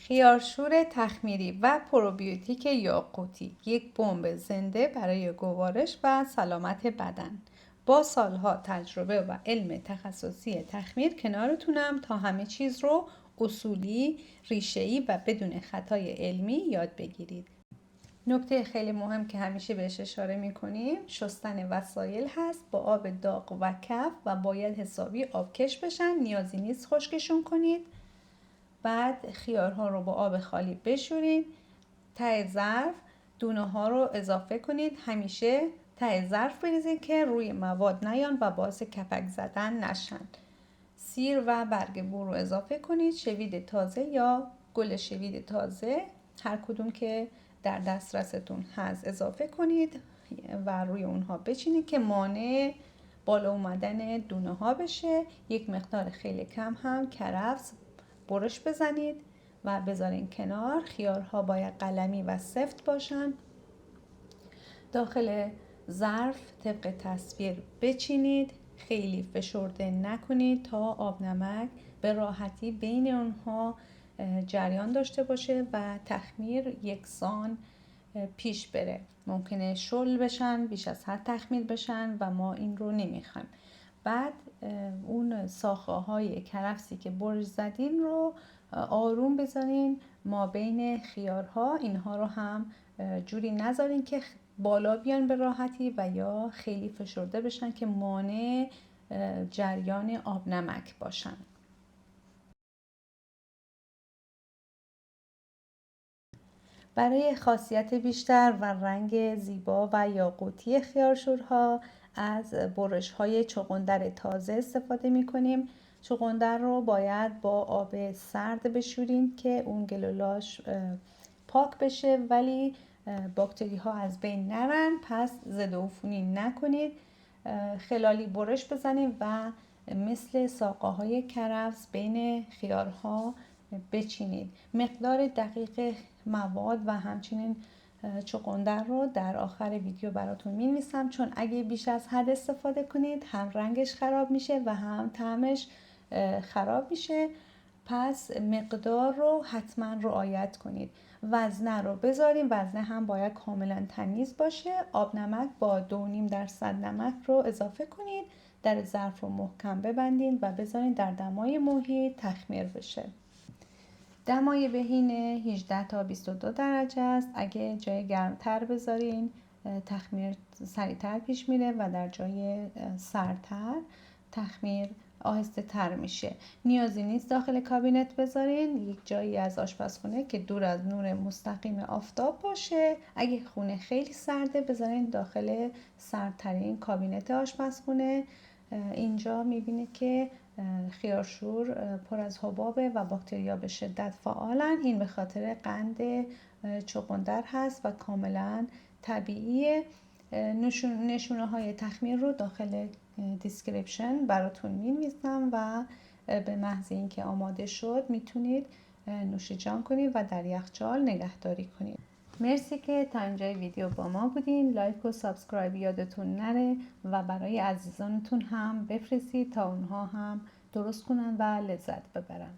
خیارشور تخمیری و پروبیوتیک یاقوتی، یک بمب زنده برای گوارش و سلامت بدن. با سالها تجربه و علم تخصصی تخمیر کنارتونم تا همه چیز رو اصولی، ریشه‌ای و بدون خطای علمی یاد بگیرید. نکته خیلی مهم که همیشه بهش اشاره میکنیم شستن وسایل هست با آب داغ و کف و باید حسابی آبکش بشن، نیازی نیست خشکشون کنید. بعد خیارها رو با آب خالی بشورید، ته ظرف دونه ها رو اضافه کنید، همیشه ته ظرف بریزید که روی مواد نیان و باعث کپک زدن نشن. سیر و برگ بور رو اضافه کنید، شوید تازه یا گل شوید تازه هر کدوم که در دسترستون هست اضافه کنید و روی اونها بچینید که مانع بالا اومدن دونه ها بشه. یک مقدار خیلی کم هم کرفس برش بزنید و بذارین کنار. خیارها باید قلمی و سفت باشن. داخل ظرف طبق تصویر بچینید، خیلی فشرده نکنید تا آب نمک به راحتی بین اونها جریان داشته باشه و تخمیر یکسان پیش بره. ممکنه شل بشن، بیش از حد تخمیر بشن و ما این رو نمیخوایم. بعد اون ساخه های کرفسی که برش زدین رو آروم بذارین ما بین خیارها. اینها رو هم جوری نذارین که بالا بیان به راحتی و یا خیلی فشرده بشن که مانع جریان آب نمک باشن. برای خاصیت بیشتر و رنگ زیبا و یاقوتی خیارشورها از برش‌های چغندر تازه استفاده می‌کنیم. چغندر رو باید با آب سرد بشورین که اون گلولاش پاک بشه ولی باکتری ها از بین نرن. پس ضد عفونی نکنید، خلالی برش بزنید و مثل ساقه های کرفس بین خیارها بچینید. مقدار دقیق مواد و همچنین چغندر رو در آخر ویدیو براتون می‌نویسم، چون اگه بیش از حد استفاده کنید هم رنگش خراب میشه و هم طعمش خراب میشه. پس مقدار رو حتما رعایت کنید. وزنه رو بذاریم، وزنه هم باید کاملا تمیز باشه. آب نمک با 2.5% نمک رو اضافه کنید، در ظرف رو محکم ببندید و بذارید در دمای محیط تخمیر بشه. دمای بهینه 18 تا 22 درجه است. اگه جای گرمتر بذارین تخمیر سریعتر پیش میره و در جای سردتر تخمیر آهسته تر میشه. نیازی نیست داخل کابینت بذارین، یک جایی از آشپزخونه که دور از نور مستقیم آفتاب باشه. اگه خونه خیلی سرده بذارین داخل سردترین کابینت آشپزخونه. اینجا میبینید که خیارشور پر از حبابه و باکتریا به شدت فعالن. این به خاطر قند چغندر هست و کاملا طبیعیه. نشونه های تخمیر رو داخل دیسکریپشن براتون می‌نویسم و به محض اینکه آماده شد میتونید نوش جان کنید و در یخچال نگهداری کنید. مرسی که تا اینجای ویدیو با ما بودین. لایک و سابسکرایب یادتون نره و برای عزیزانتون هم بفرستید تا اونها هم درست کنن و لذت ببرن.